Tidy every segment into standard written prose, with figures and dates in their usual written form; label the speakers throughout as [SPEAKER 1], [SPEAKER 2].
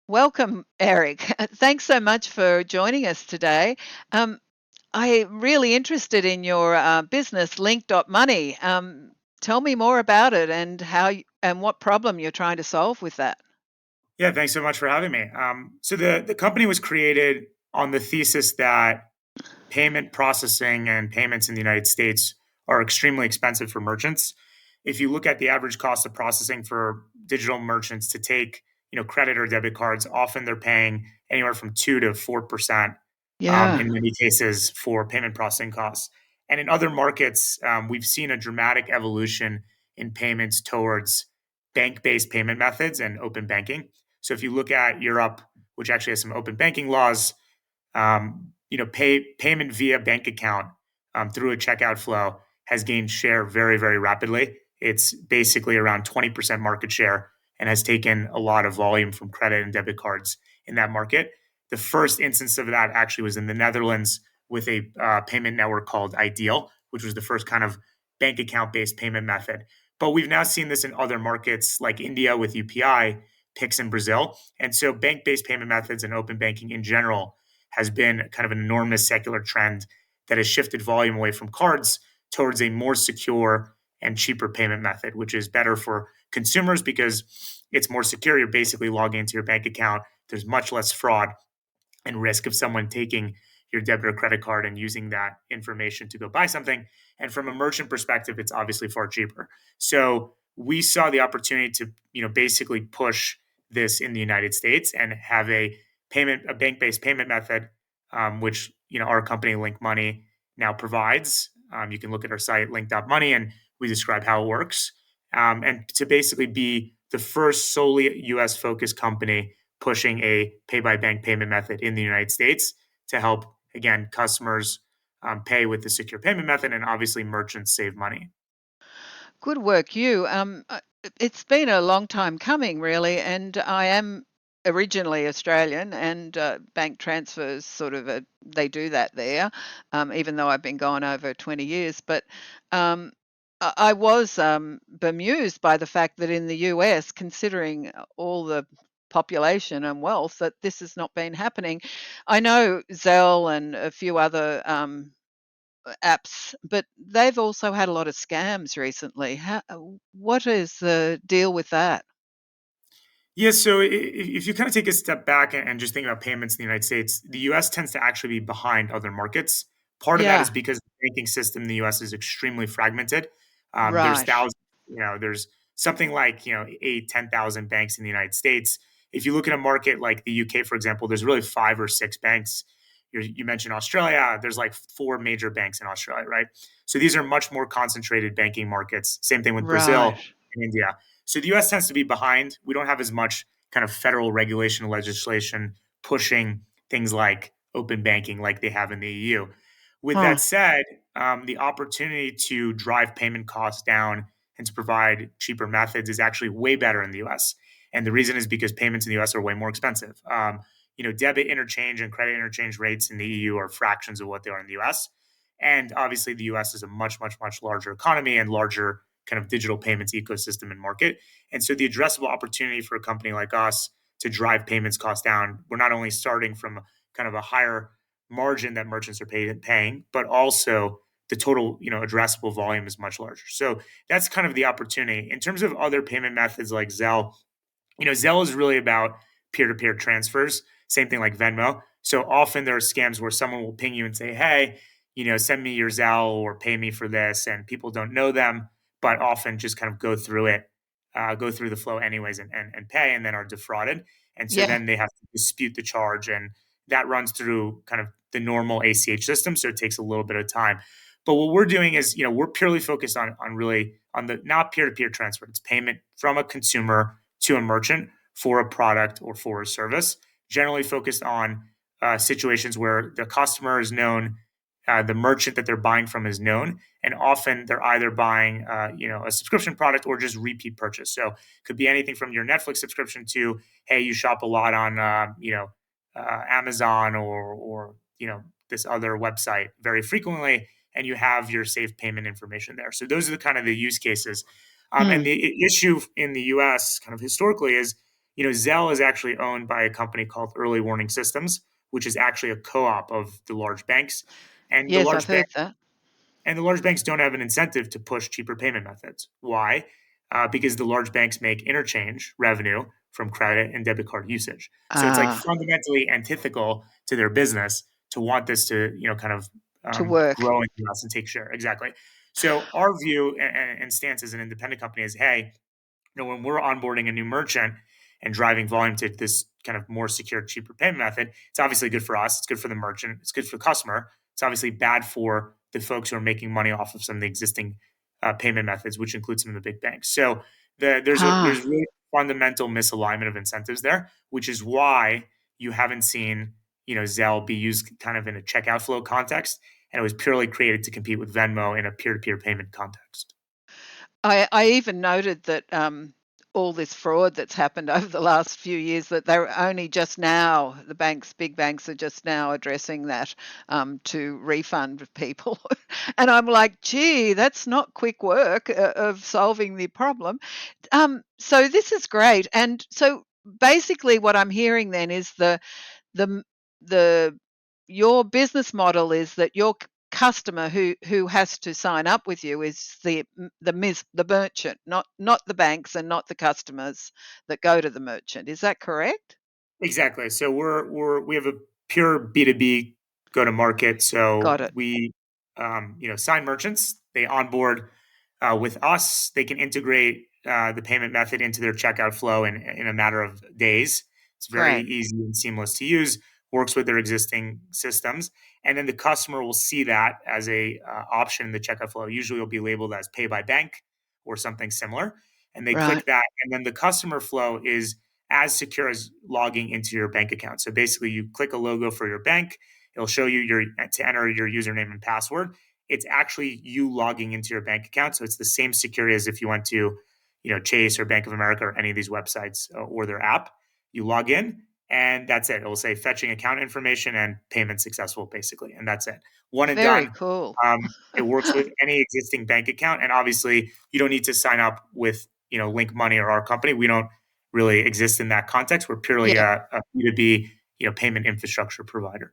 [SPEAKER 1] Welcome, Eric. Thanks so much for joining us today. Um, I'm really interested in your business, link.money. Tell me more about it and and what problem you're trying to solve with that.
[SPEAKER 2] Yeah, thanks so much for having me. So the company was created on the thesis that payment processing and payments in the United States are extremely expensive for merchants. If you look at the average cost of processing for digital merchants to take, credit or debit cards, often they're paying anywhere from 2 to 4%,
[SPEAKER 1] Yeah.
[SPEAKER 2] in many cases for payment processing costs. And in other markets, we've seen a dramatic evolution in payments towards bank-based payment methods and open banking. So if you look at Europe, which actually has some open banking laws, payment via bank account through a checkout flow has gained share very, very rapidly. It's basically around 20% market share and has taken a lot of volume from credit and debit cards in that market. The first instance of that actually was in the Netherlands with a payment network called Ideal, which was the first kind of bank account based payment method. But we've now seen this in other markets like India with UPI, Pix in Brazil. And so bank based payment methods and open banking in general has been kind of an enormous secular trend that has shifted volume away from cards towards a more secure and cheaper payment method, which is better for consumers because it's more secure. You're basically logging into your bank account. There's much less fraud and risk of someone taking your debit or credit card and using that information to go buy something. And from a merchant perspective, it's obviously far cheaper. So we saw the opportunity to, basically push this in the United States and have a bank-based payment method, which our company Link Money now provides. You can look at our site link.money and we describe how it works, and to basically be the first solely U.S. focused company pushing a pay by bank payment method in the United States to help, again, customers pay with the secure payment method and obviously merchants save money.
[SPEAKER 1] Good work, you. It's been a long time coming, really, and I am originally Australian, and bank transfers they do that there, even though I've been gone over 20 years. But I was bemused by the fact that in the US, considering all the population and wealth, that this has not been happening. I know Zelle and a few other apps, but they've also had a lot of scams recently. What is the deal with that?
[SPEAKER 2] Yeah, so if you kind of take a step back and just think about payments in the United States, the US tends to actually be behind other markets. Part of that is
[SPEAKER 1] Yeah,
[SPEAKER 2] because the banking system in the US is extremely fragmented. There's
[SPEAKER 1] right.
[SPEAKER 2] thousands, there's something like, 10,000 banks in the United States. If you look at a market like the UK, for example, there's really 5 or 6 banks. You mentioned Australia, there's like 4 major banks in Australia, right? So these are much more concentrated banking markets. Same thing with
[SPEAKER 1] Right.
[SPEAKER 2] Brazil and India. So the US tends to be behind. We don't have as much kind of federal regulation legislation pushing things like open banking like they have in the EU. With
[SPEAKER 1] Huh.
[SPEAKER 2] that said, the opportunity to drive payment costs down and to provide cheaper methods is actually way better in the US. And the reason is because payments in the US are way more expensive. Debit interchange and credit interchange rates in the EU are fractions of what they are in the US. And obviously, the US is a much, much, much larger economy and larger kind of digital payments ecosystem and market. And so the addressable opportunity for a company like us to drive payments costs down, we're not only starting from kind of a higher margin that merchants are paying, but also the total, addressable volume is much larger. So that's kind of the opportunity. In terms of other payment methods like Zelle, Zelle is really about peer-to-peer transfers. Same thing like Venmo. So often there are scams where someone will ping you and say, "Hey, send me your Zelle or pay me for this," and people don't know them, but often just kind of go through it, go through the flow anyways, and pay, and then are defrauded. And so
[SPEAKER 1] Yeah.
[SPEAKER 2] then they have to dispute the charge, and that runs through kind of the normal ACH system. So it takes a little bit of time. But what we're doing is, we're purely focused on really on the not peer to peer transfer. It's payment from a consumer to a merchant for a product or for a service, generally focused on situations where the customer is known, the merchant that they're buying from is known, and often they're either buying, a subscription product or just repeat purchase. So it could be anything from your Netflix subscription to, hey, you shop a lot on, Amazon or this other website very frequently, and you have your safe payment information there. So those are the kind of the use cases. And
[SPEAKER 1] Hmm.
[SPEAKER 2] the issue in the U.S. kind of historically is Zelle is actually owned by a company called Early Warning Systems, which is actually a co-op of the large banks. And the
[SPEAKER 1] Yes, I've
[SPEAKER 2] large
[SPEAKER 1] heard that.
[SPEAKER 2] and the large banks don't have an incentive to push cheaper payment methods. Why? Because the large banks make interchange revenue from credit and debit card usage. So it's like
[SPEAKER 1] Ah,
[SPEAKER 2] fundamentally antithetical to their business to want this to, kind of
[SPEAKER 1] to work.
[SPEAKER 2] grow in the US and take share. Exactly. So our view and stance as an independent company is, hey, when we're onboarding a new merchant and driving volume to this kind of more secure, cheaper payment method, it's obviously good for us. It's good for the merchant. It's good for the customer. It's obviously bad for the folks who are making money off of some of the existing payment methods, which include some of the big banks. So there's
[SPEAKER 1] Ah,
[SPEAKER 2] really fundamental misalignment of incentives there, which is why you haven't seen Zelle be used kind of in a checkout flow context, and it was purely created to compete with Venmo in a peer-to-peer payment context.
[SPEAKER 1] I even noted that all this fraud that's happened over the last few years, that they're only just now, the banks, big banks, are just now addressing that to refund people. And I'm like, gee, that's not quick work of solving the problem. So this is great. And so basically, what I'm hearing then is the the your business model is that your customer who has to sign up with you is the merchant, not the banks and not the customers that go to the merchant. Is that correct?
[SPEAKER 2] Exactly. So we have a pure B2B go to market. So
[SPEAKER 1] Got it.
[SPEAKER 2] we sign merchants, they onboard with us, they can integrate the payment method into their checkout flow in a matter of days. It's very
[SPEAKER 1] Great.
[SPEAKER 2] easy and seamless to use, works with their existing systems. And then the customer will see that as a option in the checkout flow. Usually it'll be labeled as pay by bank or something similar. And they
[SPEAKER 1] Right.
[SPEAKER 2] click that. And then the customer flow is as secure as logging into your bank account. So basically, you click a logo for your bank, it'll show you to enter your username and password. It's actually you logging into your bank account, so it's the same security as if you went to, Chase or Bank of America or any of these websites or their app. You log in, and that's it. It will say fetching account information and payment successful, basically, and that's it. One and
[SPEAKER 1] Very
[SPEAKER 2] done.
[SPEAKER 1] cool.
[SPEAKER 2] It works with any existing bank account, and obviously, you don't need to sign up with Link Money or our company. We don't really exist in that context. We're purely
[SPEAKER 1] Yeah.
[SPEAKER 2] a B2B, payment infrastructure provider.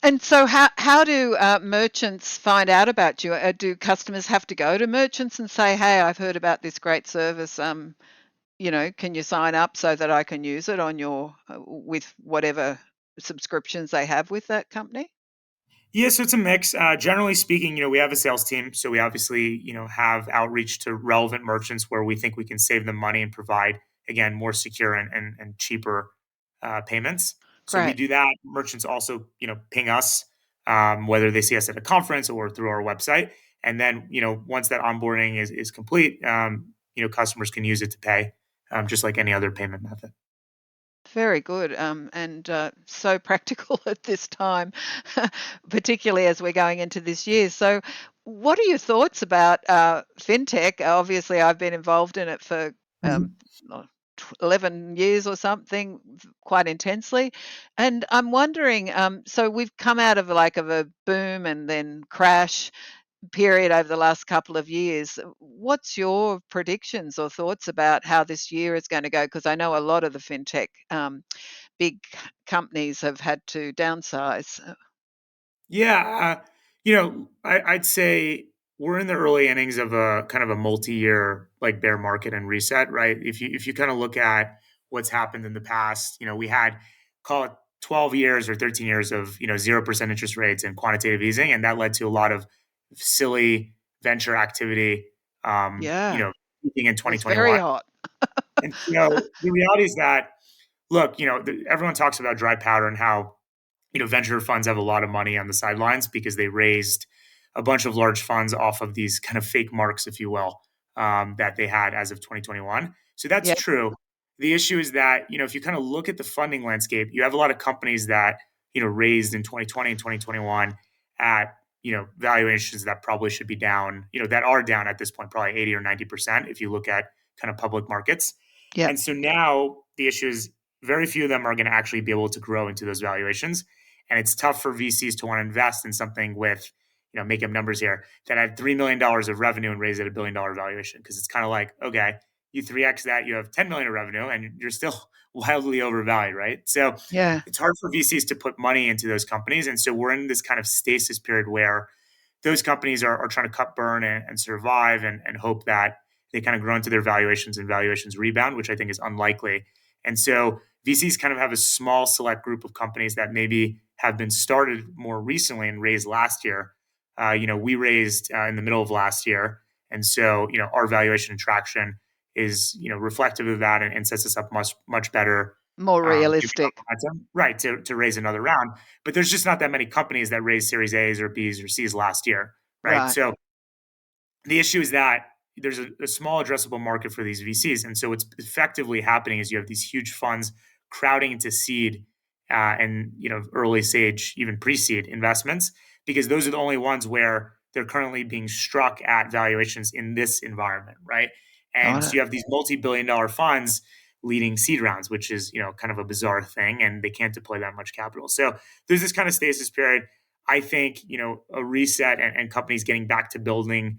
[SPEAKER 1] And so how do merchants find out about you? Do customers have to go to merchants and say, "Hey, I've heard about this great service. Can you sign up so that I can use it on your with whatever subscriptions they have with that company?"
[SPEAKER 2] Yeah, so it's a mix. Generally speaking, we have a sales team, so we obviously, have outreach to relevant merchants where we think we can save them money and provide, again, more secure and cheaper payments. So we
[SPEAKER 1] Great.
[SPEAKER 2] do that. Merchants also, ping us, whether they see us at a conference or through our website. And then, once that onboarding is complete, customers can use it to pay, just like any other payment method.
[SPEAKER 1] Very good, and so practical at this time, particularly as we're going into this year. So, what are your thoughts about FinTech? Obviously, I've been involved in it for um,
[SPEAKER 2] Mhm.
[SPEAKER 1] 11 years or something, quite intensely. And I'm wondering, so we've come out of like of a boom and then crash period over the last couple of years. What's your predictions or thoughts about how this year is going to go? Because I know a lot of the fintech big companies have had to downsize.
[SPEAKER 2] Yeah, I'd say we're in the early innings of a kind of a multi-year like bear market and reset, right? If you kind of look at what's happened in the past, we had call it 12 years or 13 years of 0% interest rates and quantitative easing, and that led to a lot of silly venture activity.
[SPEAKER 1] Yeah,
[SPEAKER 2] Peaking in
[SPEAKER 1] it was very
[SPEAKER 2] 2021,
[SPEAKER 1] hot.
[SPEAKER 2] and the reality is that look, everyone talks about dry powder and how venture funds have a lot of money on the sidelines because they raised a bunch of large funds off of these kind of fake marks, if you will, that they had as of 2021. So that's
[SPEAKER 1] Yeah,
[SPEAKER 2] true. The issue is that, if you kind of look at the funding landscape, you have a lot of companies that, raised in 2020 and 2021 at, valuations that probably should be down, that are down at this point, probably 80 or 90% if you look at kind of public markets.
[SPEAKER 1] yeah,
[SPEAKER 2] And so now the issue is very few of them are going to actually be able to grow into those valuations. And it's tough for VCs to want to invest in something with, make up numbers here, that had $3 million of revenue and raise at $1 billion valuation. Cause it's kind of like, okay, you 3x that, you have 10 million of revenue, and you're still wildly overvalued, right? So
[SPEAKER 1] Yeah.
[SPEAKER 2] it's hard for VCs to put money into those companies. And so we're in this kind of stasis period where those companies are trying to cut burn and survive and hope that they kind of grow into their valuations and valuations rebound, which I think is unlikely. And so VCs kind of have a small select group of companies that maybe have been started more recently and raised last year. We raised in the middle of last year. And so, our valuation and traction is, reflective of that and sets us up much, much better
[SPEAKER 1] More realistic.
[SPEAKER 2] right, to raise another round. But there's just not that many companies that raised Series A's or B's or C's last year, right?
[SPEAKER 1] Right.
[SPEAKER 2] So the issue is that there's a small addressable market for these VCs, and so what's effectively happening is you have these huge funds crowding into seed and early stage, even pre-seed investments, because those are the only ones where they're currently being struck at valuations in this environment, right? And
[SPEAKER 1] Got
[SPEAKER 2] so
[SPEAKER 1] it.
[SPEAKER 2] you have these multi-billion-dollar funds leading seed rounds, which is kind of a bizarre thing, and they can't deploy that much capital. So there's this kind of stasis period. I think a reset and companies getting back to building,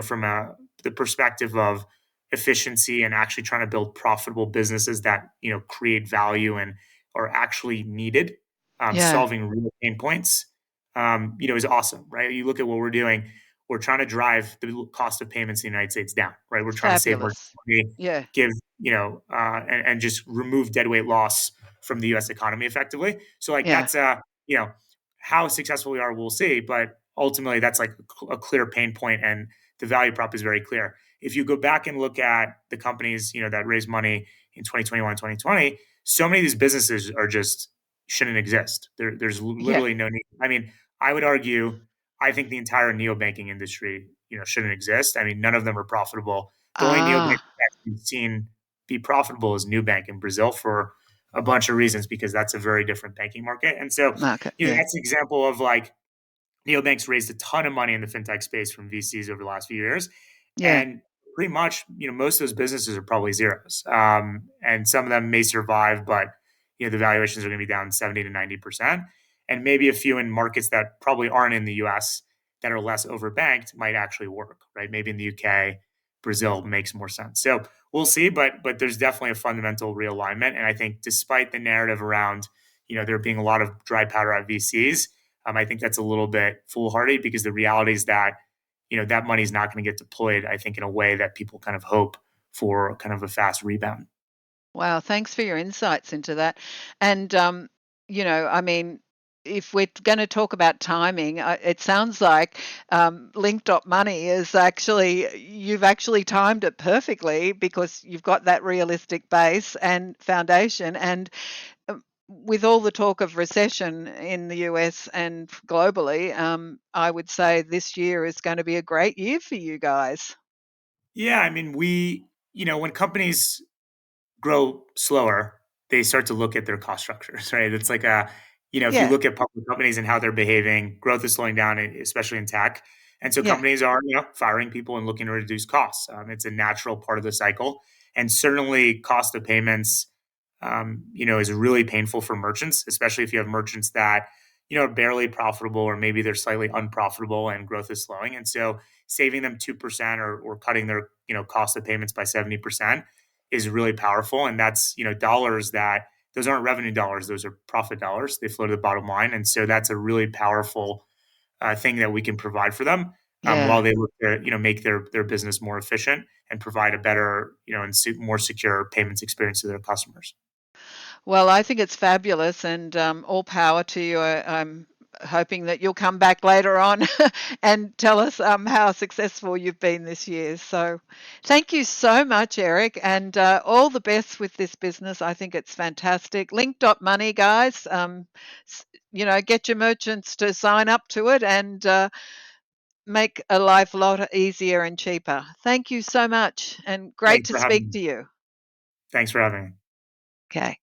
[SPEAKER 2] from the perspective of efficiency and actually trying to build profitable businesses that create value and are actually needed,
[SPEAKER 1] Yeah.
[SPEAKER 2] solving real pain points, is awesome, right? You look at what we're doing. We're trying to drive the cost of payments in the United States down, right? We're trying to save more
[SPEAKER 1] Fabulous.
[SPEAKER 2] money,
[SPEAKER 1] Yeah.
[SPEAKER 2] give and just remove deadweight loss from the U.S. economy effectively. So like
[SPEAKER 1] Yeah.
[SPEAKER 2] that's how successful we are, we'll see. But ultimately, that's like a clear pain point, and the value prop is very clear. If you go back and look at the companies, that raised money in 2021, 2020, so many of these businesses are just shouldn't exist. There's
[SPEAKER 1] Yeah.
[SPEAKER 2] literally no need. I mean, I would argue, I think the entire neobanking industry, shouldn't exist. I mean, none of them are profitable. The only neobank
[SPEAKER 1] Ah,
[SPEAKER 2] that we've seen be profitable is Nubank in Brazil for a bunch of reasons, because that's a very different banking market. And so,
[SPEAKER 1] market. Yeah.
[SPEAKER 2] that's an example of like neobanks raised a ton of money in the fintech space from VCs over the last few years,
[SPEAKER 1] Yeah.
[SPEAKER 2] and pretty much, most of those businesses are probably zeros, and some of them may survive, but the valuations are going to be down 70 to 90%, and maybe a few in markets that probably aren't in the U.S. that are less overbanked might actually work, right? Maybe in the UK, Brazil makes more sense. So we'll see, but there's definitely a fundamental realignment, and I think despite the narrative around there being a lot of dry powder at VCs, I think that's a little bit foolhardy, because the reality is that that money is not going to get deployed, I think, in a way that people kind of hope for kind of a fast rebound.
[SPEAKER 1] Wow. Thanks for your insights into that. And, I mean, if we're going to talk about timing, it sounds like link.money is actually, you've actually timed it perfectly because you've got that realistic base and foundation. And with all the talk of recession in the US and globally, I would say this year is going to be a great year for you guys.
[SPEAKER 2] Yeah, I mean, when companies grow slower, they start to look at their cost structures, right? It's like if you
[SPEAKER 1] Yeah,
[SPEAKER 2] look at public companies and how they're behaving, growth is slowing down, especially in tech. And so
[SPEAKER 1] yeah,
[SPEAKER 2] companies are, firing people and looking to reduce costs. It's a natural part of the cycle. And certainly cost of payments, is really painful for merchants, especially if you have merchants that, are barely profitable, or maybe they're slightly unprofitable and growth is slowing. And so saving them 2%, or cutting their, cost of payments by 70% is really powerful. And that's, dollars that those aren't revenue dollars, those are profit dollars. They flow to the bottom line. And so that's a really powerful thing that we can provide for them,
[SPEAKER 1] yeah.
[SPEAKER 2] while they look to, make their business more efficient and provide a better, and more secure payments experience to their customers.
[SPEAKER 1] Well, I think it's fabulous and all power to you. I'm hoping that you'll come back later on and tell us how successful you've been this year. So, thank you so much, Eric, and all the best with this business. I think it's fantastic. Link.money, guys. Get your merchants to sign up to it and make a life a lot easier and cheaper. Thank you so much and great
[SPEAKER 2] Thanks
[SPEAKER 1] to
[SPEAKER 2] for having
[SPEAKER 1] speak
[SPEAKER 2] me.
[SPEAKER 1] to you.
[SPEAKER 2] Thanks for having me.
[SPEAKER 1] Okay.